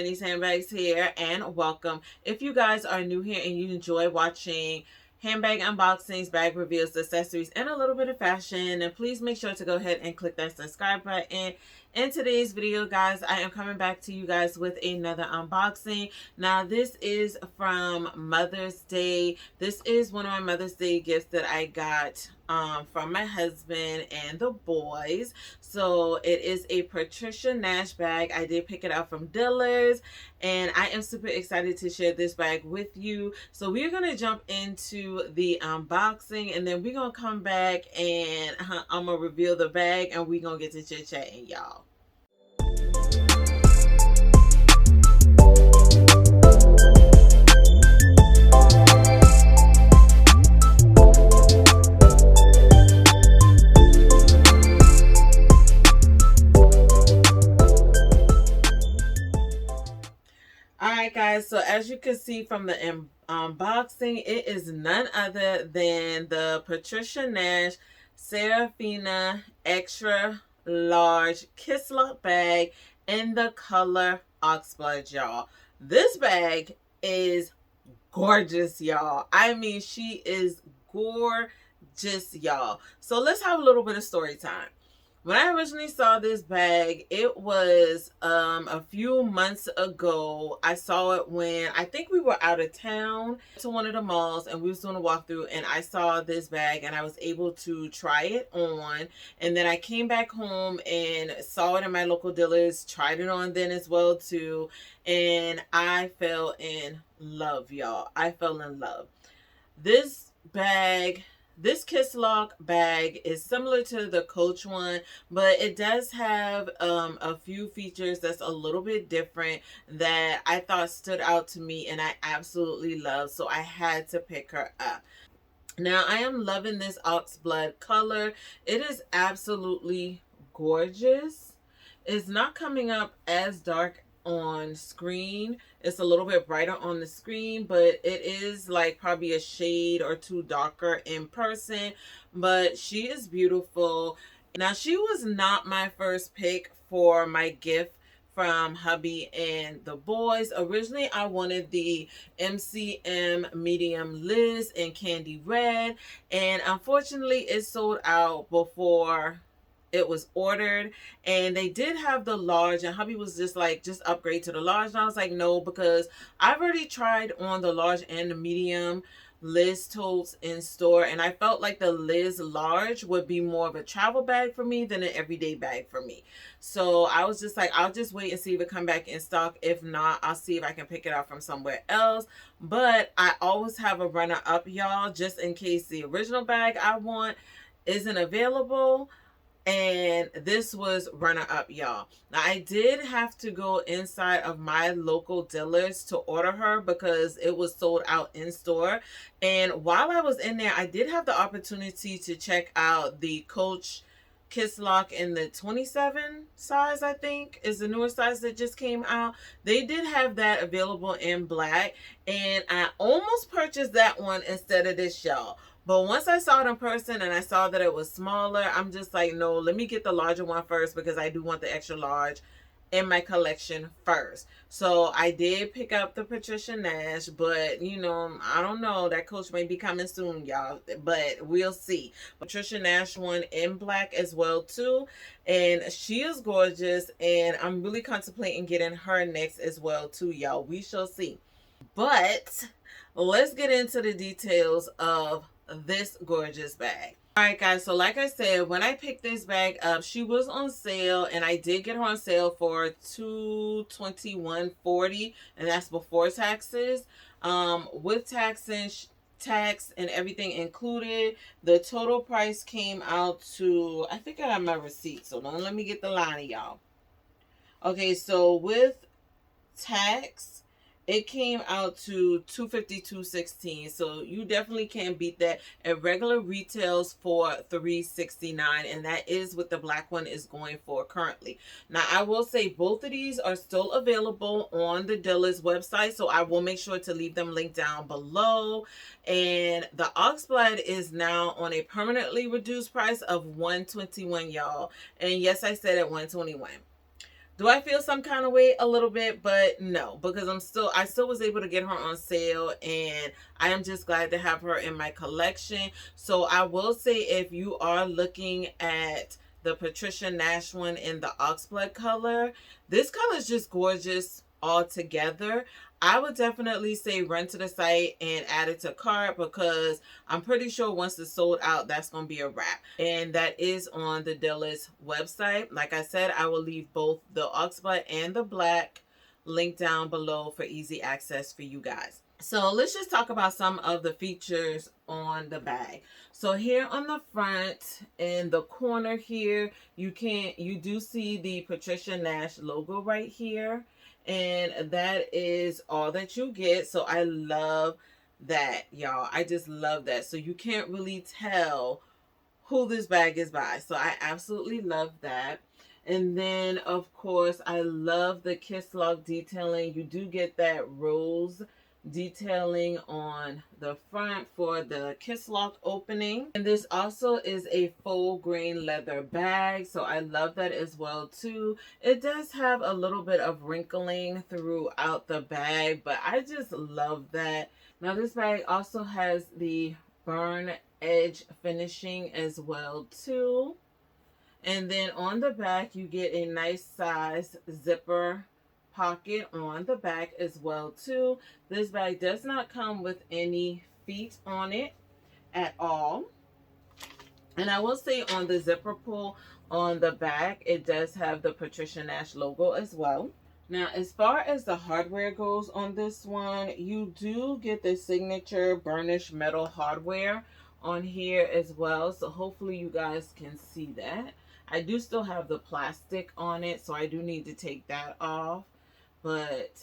Minnie's Handbags here, and welcome. If you guys are new here and you enjoy watching handbag unboxings, bag reveals, accessories, and a little bit of fashion, then please make sure to go ahead and click that subscribe button. In today's video, guys, I am coming back to you guys with another unboxing. Now, this is from Mother's Day. This is one of my Mother's Day gifts that I got from my husband and the boys. So it is a Patricia Nash bag. I did pick it up from Dillards, and I am super excited to share this bag with you. So we're going to jump into the unboxing, and then we're going to come back and I'm going to reveal the bag, and we're going to get to chit-chatting, y'all. Alright guys, so as you can see from the unboxing, it is none other than the Patricia Nash Serafina extra large Kisslock bag in the color Oxblood, y'all. This bag is gorgeous, y'all. I mean, she is gorgeous, y'all. So let's have a little bit of story time. When I originally saw this bag, it was a few months ago. I saw it when I think we were out of town to one of the malls, and we was doing a walkthrough, and I saw this bag and I was able to try it on. And then I came back home and saw it in my local Dillards, tried it on then as well too, and I fell in love, y'all. I fell in love. This bag, this Kisslock bag is similar to the Coach one, but it does have a few features that's a little bit different that I thought stood out to me and I absolutely love, so I had to pick her up. Now, I am loving this Oxblood color. It is absolutely gorgeous. It's not coming up as dark on screen. It's a little bit brighter on the screen, but it is like probably a shade or two darker in person. But she is beautiful. Now, she was not my first pick for my gift from hubby and the boys. Originally, I wanted the MCM medium Liz in candy red, and unfortunately it sold out before it was ordered. And they did have the large, and hubby was just like, just upgrade to the large, and I was like, no, because I've already tried on the large and the medium Liz totes in store, and I felt like the Liz large would be more of a travel bag for me than an everyday bag for me. So I was just like, I'll just wait and see if it come back in stock. If not, I'll see if I can pick it up from somewhere else. But I always have a runner up, y'all, just in case the original bag I want isn't available. And this was runner up, y'all. Now, I did have to go inside of my local Dillards to order her because it was sold out in store. And while I was in there, I did have the opportunity to check out the Coach Kisslock in the 27 size, I think is the newer size that just came out. They did have that available in black, and I almost purchased that one instead of this, y'all. But once I saw it in person and I saw that it was smaller, I'm just like, no, let me get the larger one first because I do want the extra large in my collection first. So I did pick up the Patricia Nash, but you know, I don't know, that Coach may be coming soon, y'all, but we'll see. Patricia Nash one in black as well too, and she is gorgeous, and I'm really contemplating getting her next as well too, y'all. We shall see. But let's get into the details of this gorgeous bag. All right, guys, so like I said, when I picked this bag up, she was on sale, and I did get her on sale for $221.40, and that's before taxes. With tax and everything included, the total price came out to, I think I have my receipt, so don't let me get the line of y'all. Okay, so with tax, it came out to $252.16, so you definitely can't beat that. At regular retails for $369, and that is what the black one is going for currently. Now, I will say both of these are still available on the Dillards website, so I will make sure to leave them linked down below. And the Oxblood is now on a permanently reduced price of $121, y'all. And yes, I said at $121. Do I feel some kind of way? A little bit, but no, because I still was able to get her on sale, and I am just glad to have her in my collection. So I will say, if you are looking at the Patricia Nash one in the Oxblood color, this color is just gorgeous all together. I would definitely say run to the site and add it to cart, because I'm pretty sure once it's sold out, that's going to be a wrap. And that is on the Dillards website. Like I said, I will leave both the Oxblood and the black link down below for easy access for you guys. So let's just talk about some of the features on the bag. So here on the front, in the corner here, you do see the Patricia Nash logo right here. And that is all that you get. So I love that, y'all. I just love that. So you can't really tell who this bag is by. So I absolutely love that. And then, of course, I love the Kisslock detailing. You do get that rose detailing on the front for the Kisslock opening. And this also is a full grain leather bag, so I love that as well too. It does have a little bit of wrinkling throughout the bag, but I just love that. Now this bag also has the burn edge finishing as well too. And then on the back, you get a nice size zipper pocket on the back as well too. This bag does not come with any feet on it at all. And I will say on the zipper pull on the back, it does have the Patricia Nash logo as well. Now, as far as the hardware goes on this one, you do get the signature burnished metal hardware on here as well. So hopefully you guys can see that. I do still have the plastic on it, so I do need to take that off. But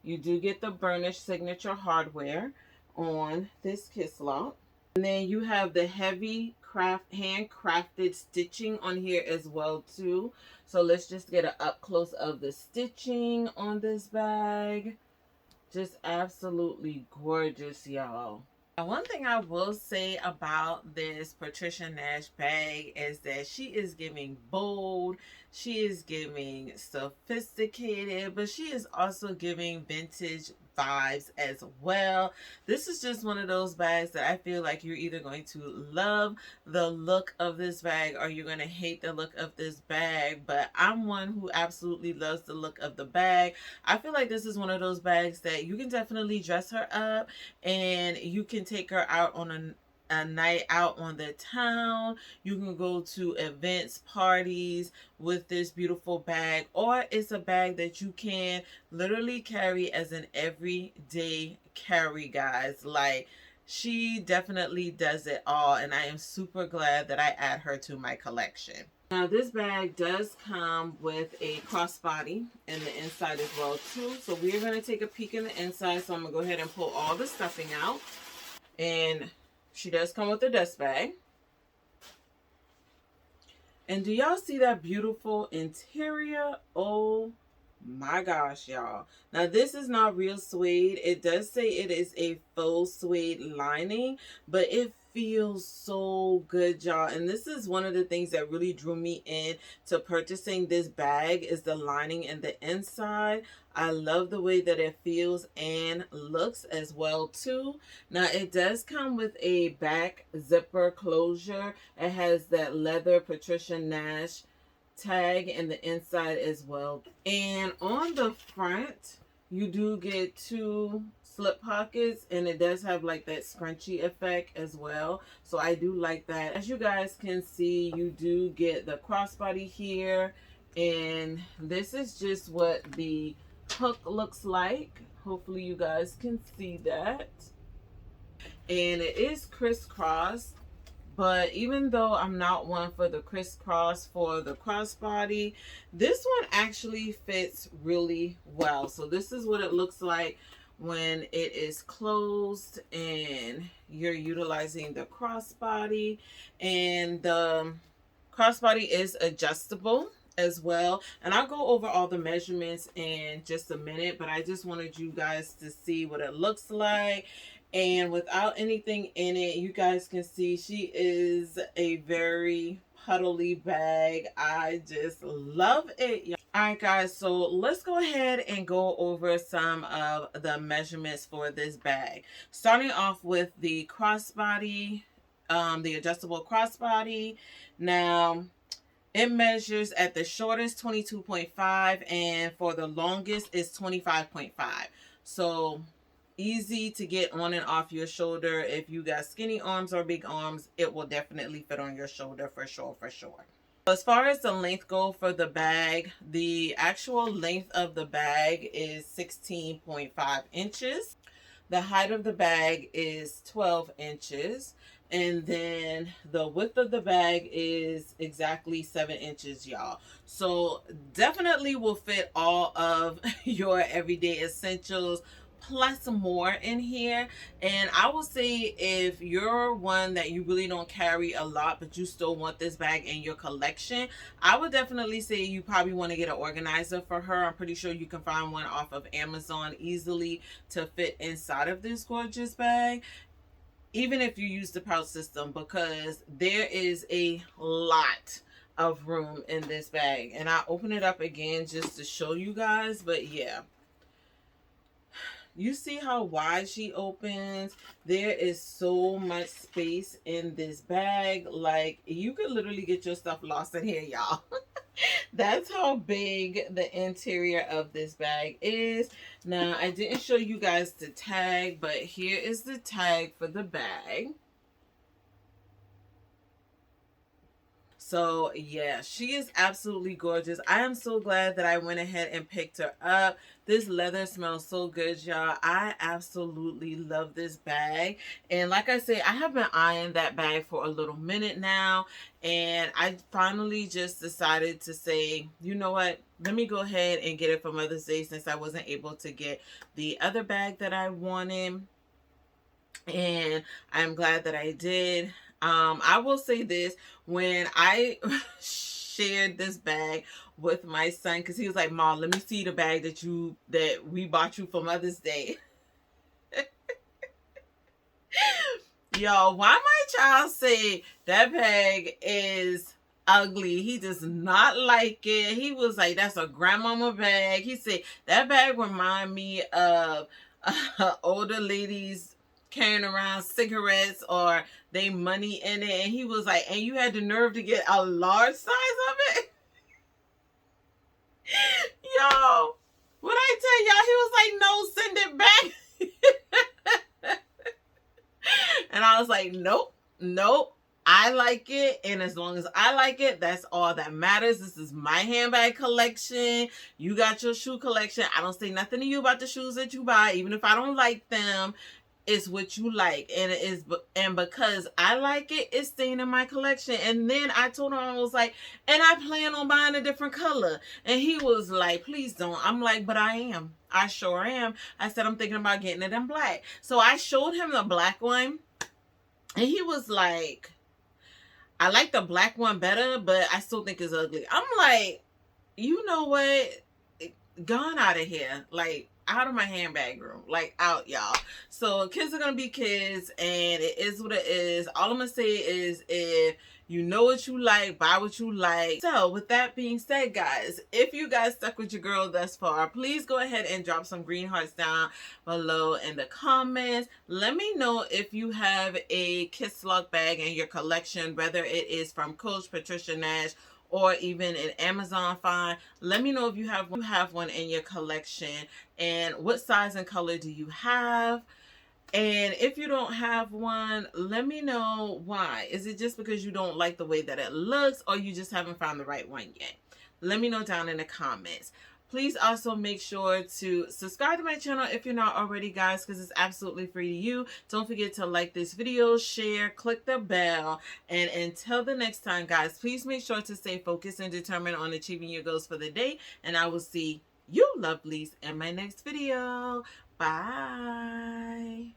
you do get the burnished signature hardware on this Kisslock. And then you have the heavy handcrafted stitching on here as well too. So let's just get an up close of the stitching on this bag. Just absolutely gorgeous, y'all. One thing I will say about this Patricia Nash bag is that she is giving bold, she is giving sophisticated, but she is also giving vintage vibes as well. This is just one of those bags that I feel like you're either going to love the look of this bag or you're going to hate the look of this bag. But I'm one who absolutely loves the look of the bag. I feel like this is one of those bags that you can definitely dress her up, and you can take her out on a night out on the town. You can go to events, parties with this beautiful bag, or it's a bag that you can literally carry as an everyday carry, guys. Like, she definitely does it all, and I am super glad that I add her to my collection. Now this bag does come with a crossbody in the inside as well too. So we're going to take a peek in the inside. So I'm going to go ahead and pull all the stuffing out. And she does come with a dust bag. And do y'all see that beautiful interior? Oh my gosh, y'all. Now this is not real suede. It does say it is a faux suede lining, but it feels so good, y'all. And this is one of the things that really drew me in to purchasing this bag, is the lining and the inside. I love the way that it feels and looks as well too. Now it does come with a back zipper closure. It has that leather Patricia Nash tag in the inside as well. And on the front, you do get two slip pockets, and it does have like that scrunchy effect as well. So I do like that. As you guys can see, you do get the crossbody here, and this is just what the hook looks like. Hopefully you guys can see that. And it is crisscross. But even though I'm not one for the crisscross for the crossbody, this one actually fits really well. So this is what it looks like when it is closed and you're utilizing the crossbody. And the crossbody is adjustable as well. And I'll go over all the measurements in just a minute, but I just wanted you guys to see what it looks like. And without anything in it, you guys can see she is a very puddly bag. I just love it. All right, guys, so let's go ahead and go over some of the measurements for this bag. Starting off with the crossbody, the adjustable crossbody. Now, it measures at the shortest 22.5 and for the longest is 25.5. So easy to get on and off your shoulder. If you got skinny arms or big arms, it will definitely fit on your shoulder for sure, for sure. As far as the length go for the bag, the actual length of the bag is 16.5 inches. The height of the bag is 12 inches. And then the width of the bag is exactly 7 inches, y'all. So definitely will fit all of your everyday essentials plus more in here. And I will say, if you're one that you really don't carry a lot but you still want this bag in your collection, I would definitely say you probably want to get an organizer for her. I'm pretty sure you can find one off of Amazon easily to fit inside of this gorgeous bag, even if you use the pouch system, because there is a lot of room in this bag. And I open it up again just to show you guys, but yeah, you see how wide she opens. There is so much space in this bag. Like, you could literally get your stuff lost in here, y'all. That's how big the interior of this bag is. Now, I didn't show you guys the tag, but here is the tag for the bag. So yeah, she is absolutely gorgeous. I am so glad that I went ahead and picked her up. This leather smells so good, y'all. I absolutely love this bag. And like I say, I have been eyeing that bag for a little minute now. And I finally just decided to say, you know what? Let me go ahead and get it for Mother's Day, since I wasn't able to get the other bag that I wanted. And I'm glad that I did. I will say this, when I shared this bag with my son, because he was like, Mom, let me see the bag that we bought you for Mother's Day. Yo, why my child say that bag is ugly? He does not like it. He was like, that's a grandmama bag. He said that bag remind me of older ladies carrying around cigarettes or they money in it. And he was like, and you had the nerve to get a large size of it? Yo, what I tell y'all, he was like, no, send it back. And I was like, nope, nope. I like it, and as long as I like it, that's all that matters. This is my handbag collection. You got your shoe collection. I don't say nothing to you about the shoes that you buy, even if I don't like them. It's what you like, and it is, and because I like it, it's staying in my collection. And then I told him, I was like, and I plan on buying a different color. And he was like, please don't. I'm like, but I sure am. I said, I'm thinking about getting it in black. So I showed him the black one, and he was like, I like the black one better, but I still think it's ugly. I'm like, you know what? Gone out of here. Like, out of my handbag room. Like, out, y'all. So kids are gonna be kids, and it is what it is. All I'm gonna say is, if you know what you like, buy what you like. So with that being said, guys, if you guys stuck with your girl thus far, please go ahead and drop some green hearts down below in the comments. Let me know if you have a Kisslock bag in your collection, whether it is from Coach, Patricia Nash, or even an Amazon find. Let me know if you have one in your collection, and what size and color do you have. And if you don't have one, let me know why. Is it just because you don't like the way that it looks, or you just haven't found the right one yet? Let me know down in the comments. Please also make sure to subscribe to my channel if you're not already, guys, because it's absolutely free to you. Don't forget to like this video, share, click the bell. And until the next time, guys, please make sure to stay focused and determined on achieving your goals for the day. And I will see you lovelies in my next video. Bye.